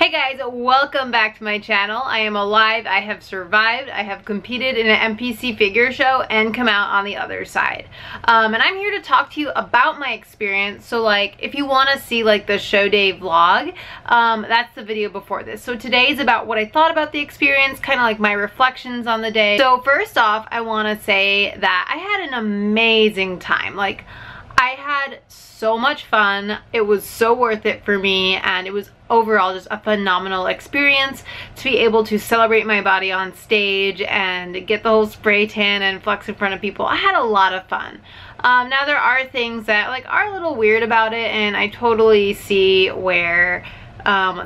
Hey guys, welcome back to my channel. I am alive, I have survived, I have competed in an NPC figure show and come out on the other side. And I'm here to talk to you about my experience. So like, if you want to see like the show day vlog, that's the video before this. So today is about what I thought about the experience, kind of like my reflections on the day. So first off, I want to say that I had an amazing time. Like, I had so much fun. It was so worth it for me, and it was overall just a phenomenal experience to be able to celebrate my body on stage and get the whole spray tan and flex in front of people. I had a lot of fun. Now there are things that like are a little weird about it, and I totally see where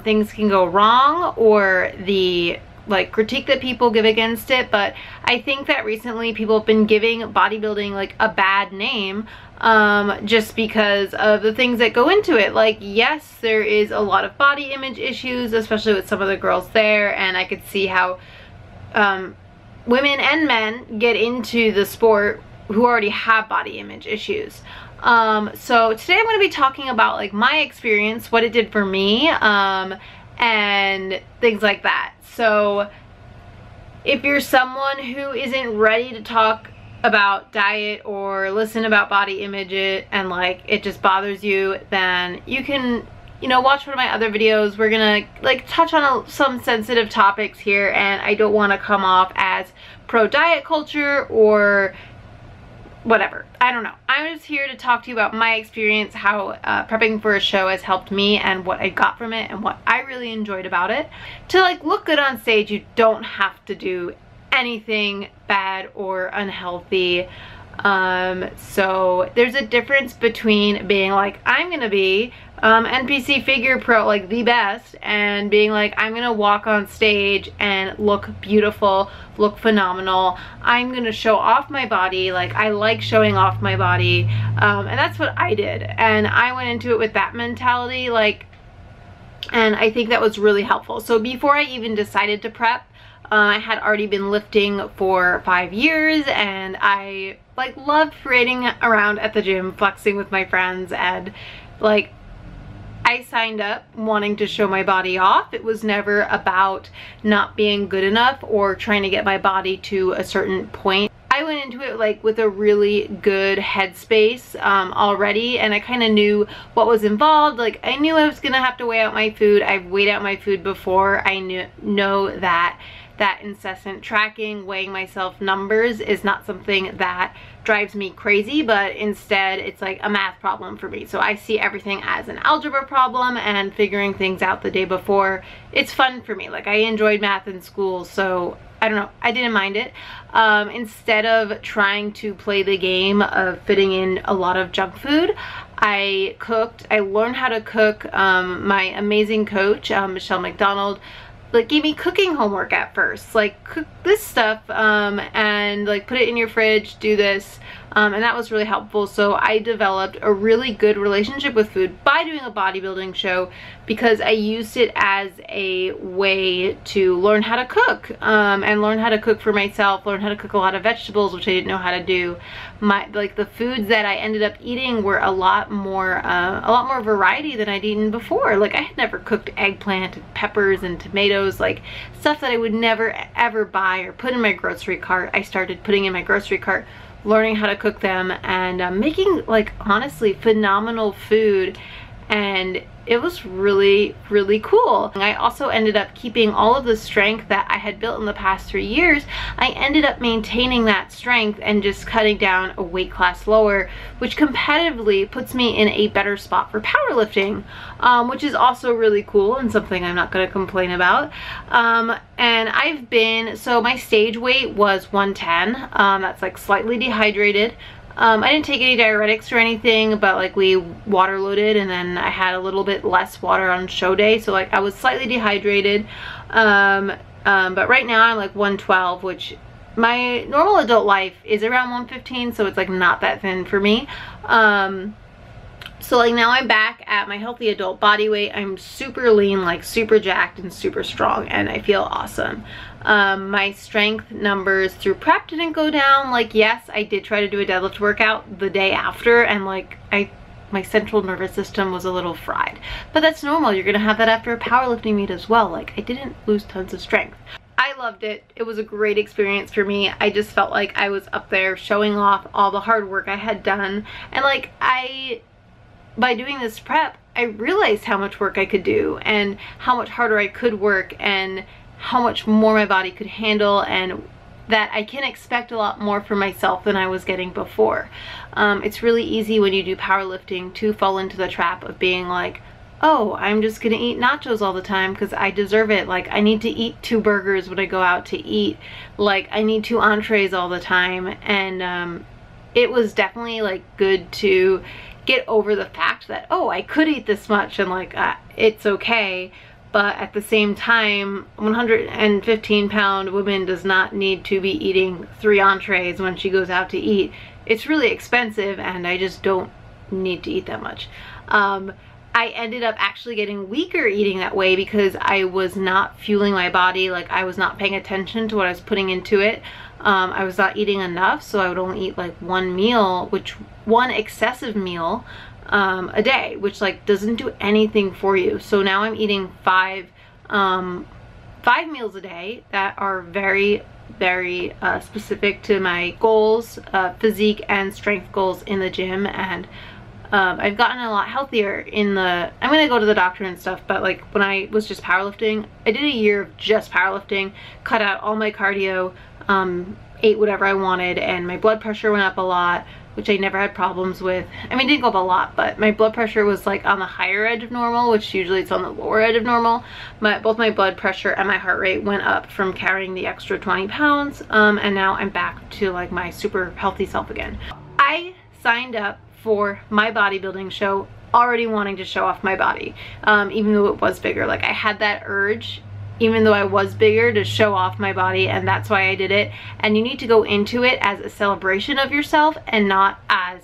things can go wrong or the like critique that people give against it, but I think that recently people have been giving bodybuilding like a bad name just because of the things that go into it. Like, yes, there is a lot of body image issues, especially with some of the girls there, and I could see how women and men get into the sport who already have body image issues. So today I'm going to be talking about like my experience, what it did for me, and things like that. So if you're someone who isn't ready to talk about diet or listen about body image and like it just bothers you, then you can, you know, watch one of my other videos. We're gonna like touch on some sensitive topics here, and I don't want to come off as pro diet culture or whatever. I don't know. I'm just here to talk to you about my experience, how prepping for a show has helped me and what I got from it and what I really enjoyed about it. To like look good on stage, you don't have to do anything bad or unhealthy. So there's a difference between being like, I'm gonna be NPC figure pro, like the best, and being like, I'm gonna walk on stage and look beautiful, look phenomenal. I'm gonna show off my body. Like, I like showing off my body, and that's what I did, and I went into it with that mentality, like, and I think that was really helpful. So before I even decided to prep, I had already been lifting for 5 years, and I like loved parading around at the gym, flexing with my friends, and like I signed up wanting to show my body off. It was never about not being good enough or trying to get my body to a certain point. I went into it like with a really good headspace already, and I kind of knew what was involved. Like, I knew I was gonna have to weigh out my food. I've weighed out my food before. I know that incessant tracking, weighing myself numbers is not something that drives me crazy, but instead it's like a math problem for me. So I see everything as an algebra problem, and figuring things out the day before, it's fun for me. Like, I enjoyed math in school, so I don't know, I didn't mind it. Instead of trying to play the game of fitting in a lot of junk food, I cooked. I learned how to cook. My amazing coach, Michelle McDonald, like gave me cooking homework at first, like cook this stuff and like put it in your fridge, do this, and that was really helpful. So I developed a really good relationship with food by doing a bodybuilding show, because I used it as a way to learn how to cook, and learn how to cook for myself, learn how to cook a lot of vegetables, which I didn't know how to do. Like the foods that I ended up eating were a lot more variety than I'd eaten before. Like, I had never cooked eggplant and peppers and tomatoes, like stuff that I would never ever buy or put in my grocery cart. I started putting in my grocery cart, learning how to cook them, and making like honestly phenomenal food, and it was really, really cool. And I also ended up keeping all of the strength that I had built in the past 3 years. I ended up maintaining that strength and just cutting down a weight class lower, which competitively puts me in a better spot for powerlifting, which is also really cool and something I'm not going to complain about. And so my stage weight was 110. That's like slightly dehydrated. I didn't take any diuretics or anything, but like we water loaded, and then I had a little bit less water on show day, so like I was slightly dehydrated. But right now I'm like 112, which my normal adult life is around 115, so it's like not that thin for me. So like now I'm back at my healthy adult body weight. I'm super lean, like super jacked and super strong, and I feel awesome. My strength numbers through prep didn't go down. Like, yes, I did try to do a deadlift workout the day after, and like I my central nervous system was a little fried. But that's normal. You're gonna have that after a powerlifting meet as well. Like, I didn't lose tons of strength. I loved it. It was a great experience for me. I just felt like I was up there showing off all the hard work I had done. And like, by doing this prep, I realized how much work I could do and how much harder I could work and how much more my body could handle, and that I can expect a lot more for myself than I was getting before. It's really easy when you do powerlifting to fall into the trap of being like, oh, I'm just gonna eat nachos all the time because I deserve it. Like, I need to eat 2 burgers when I go out to eat. Like, I need 2 entrees all the time. And it was definitely like good to get over the fact that, oh, I could eat this much and like it's okay. But at the same time, 115-pound woman does not need to be eating 3 entrees when she goes out to eat. It's really expensive and I just don't need to eat that much. I ended up actually getting weaker eating that way because I was not fueling my body. Like, I was not paying attention to what I was putting into it. I was not eating enough, so I would only eat like 1 meal, one excessive meal a day, which like doesn't do anything for you. So now I'm eating 5 meals a day that are very, very specific to my goals, physique and strength goals in the gym. And I've gotten a lot healthier I'm gonna go to the doctor and stuff, but like when I was just powerlifting, I did a year of just powerlifting, cut out all my cardio, ate whatever I wanted, and my blood pressure went up a lot, which I never had problems with. I mean, it didn't go up a lot, but my blood pressure was like on the higher edge of normal, which usually it's on the lower edge of normal. Both my blood pressure and my heart rate went up from carrying the extra 20 pounds, and now I'm back to like my super healthy self again. I signed up for my bodybuilding show already wanting to show off my body, even though it was bigger. Like, I had that urge, even though I was bigger, to show off my body, and that's why I did it. And you need to go into it as a celebration of yourself and not as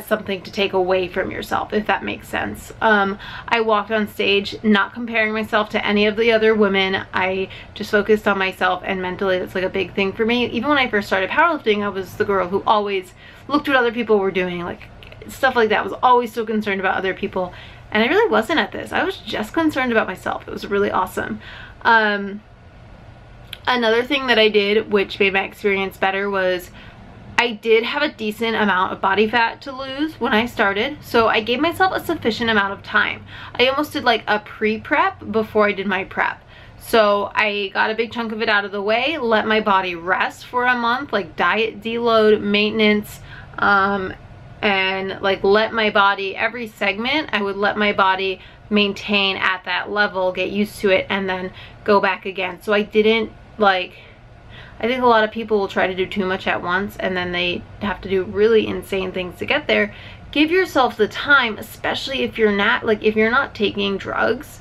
something to take away from yourself, if that makes sense. I walked on stage not comparing myself to any of the other women. I just focused on myself, and mentally that's like a big thing for me. Even when I first started powerlifting, I was the girl who always looked what other people were doing, like stuff like that. I was always so concerned about other people, and I really wasn't at this. I was just concerned about myself. It was really awesome. Another thing that I did, which made my experience better, was I did have a decent amount of body fat to lose when I started, so I gave myself a sufficient amount of time. I almost did like a pre-prep before I did my prep. So I got a big chunk of it out of the way, let my body rest for a month, like diet, deload, maintenance, and like let my body, every segment, I would let my body maintain at that level, get used to it, and then go back again. So I didn't like, I think a lot of people will try to do too much at once and then they have to do really insane things to get there. Give yourself the time, especially if you're not, like, if you're not taking drugs,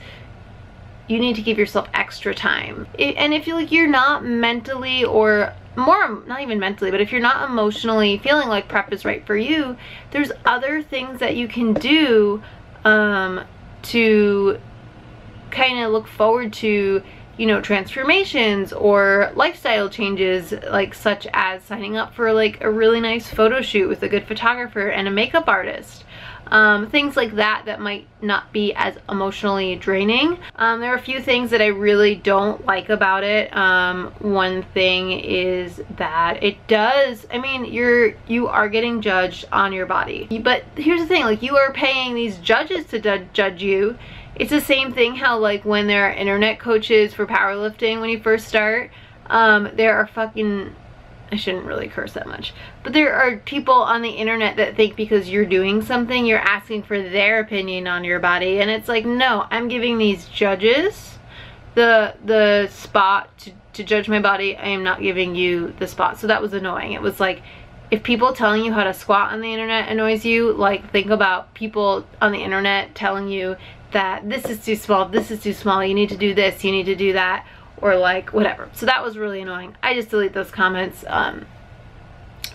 you need to give yourself extra time. And if you're not mentally, or more, not even mentally, but if you're not emotionally feeling like prep is right for you, there's other things that you can do to kind of look forward to, you know, transformations or lifestyle changes, like such as signing up for like a really nice photo shoot with a good photographer and a makeup artist. Things like that that might not be as emotionally draining. There are a few things that I really don't like about it. One thing is that it does, I mean, you are getting judged on your body. But here's the thing, like, you are paying these judges to judge you. It's the same thing how, like, when there are internet coaches for powerlifting when you first start, there are fucking, I shouldn't really curse that much, but there are people on the internet that think because you're doing something, you're asking for their opinion on your body. And it's like, no, I'm giving these judges the spot to judge my body. I am not giving you the spot. So that was annoying. It was like, if people telling you how to squat on the internet annoys you, like, think about people on the internet telling you that this is too small, this is too small, you need to do this, you need to do that, or like whatever. So that was really annoying. I just delete those comments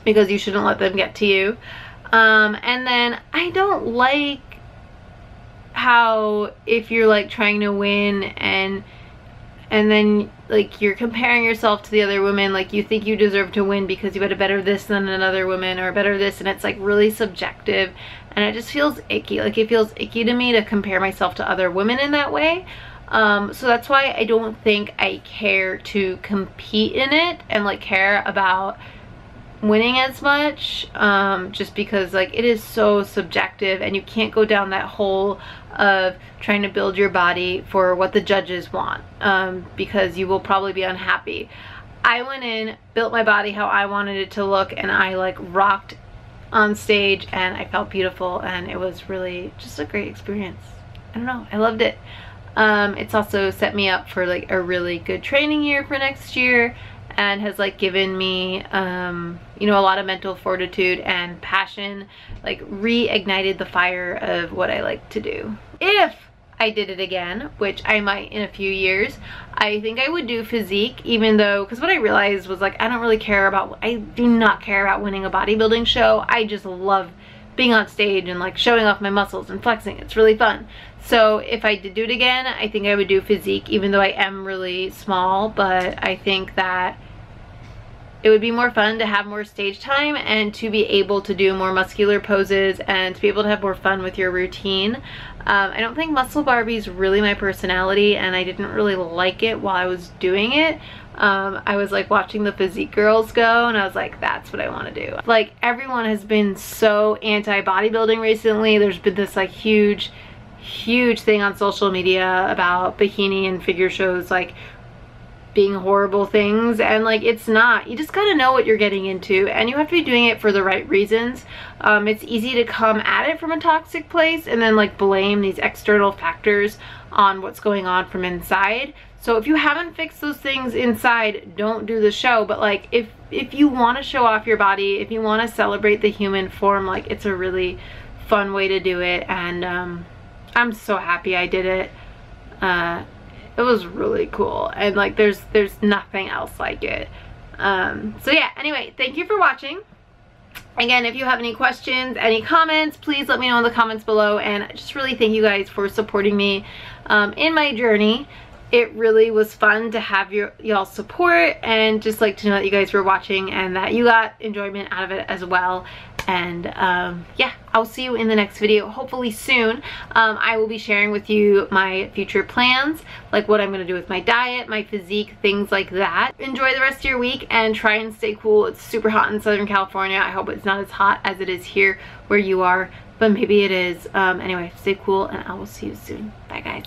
because you shouldn't let them get to you. And then I don't like how if you're like trying to win and and then like you're comparing yourself to the other women, like you think you deserve to win because you had a better this than another woman or a better this, and it's like really subjective, and it just feels icky. Like it feels icky to me to compare myself to other women in that way. So that's why I don't think I care to compete in it and like care about winning as much, just because like it is so subjective, and you can't go down that hole of trying to build your body for what the judges want, because you will probably be unhappy. I went in, built my body how I wanted it to look, and I like rocked on stage, and I felt beautiful, and it was really just a great experience. I don't know, I loved it. It's also set me up for like a really good training year for next year, and has like given me you know, a lot of mental fortitude and passion, like reignited the fire of what I like to do. If I did it again, which I might in a few years, I think I would do physique, even though, because what I realized was like I don't really care about, I do not care about winning a bodybuilding show. I just love being on stage and like showing off my muscles and flexing. It's really fun. So if I did do it again, I think I would do physique, even though I am really small. But I think that it would be more fun to have more stage time and to be able to do more muscular poses and to be able to have more fun with your routine. I don't think muscle Barbie is really my personality, and I didn't really like it while I was doing it. I was like watching the physique girls go, and I was like, that's what I want to do. Like everyone has been so anti-bodybuilding recently. There's been this like huge thing on social media about bikini and figure shows like being horrible things, and like it's not. You just gotta know what you're getting into, and you have to be doing it for the right reasons. It's easy to come at it from a toxic place and then like blame these external factors on what's going on from inside. So if you haven't fixed those things inside, don't do the show. But like if you want to show off your body, if you want to celebrate the human form, like it's a really fun way to do it, and I'm so happy I did it. It was really cool, and like there's nothing else like it. So yeah, anyway, thank you for watching. Again, if you have any questions, any comments, please let me know in the comments below, and I just really thank you guys for supporting me in my journey. It really was fun to have y'all's support, and just like to know that you guys were watching and that you got enjoyment out of it as well. And yeah, I'll see you in the next video, hopefully soon. I will be sharing with you my future plans, like what I'm going to do with my diet, my physique, things like that. Enjoy the rest of your week and try and stay cool. It's super hot in Southern California. I hope it's not as hot as it is here where you are, but maybe it is. Anyway, stay cool, and I will see you soon. Bye guys.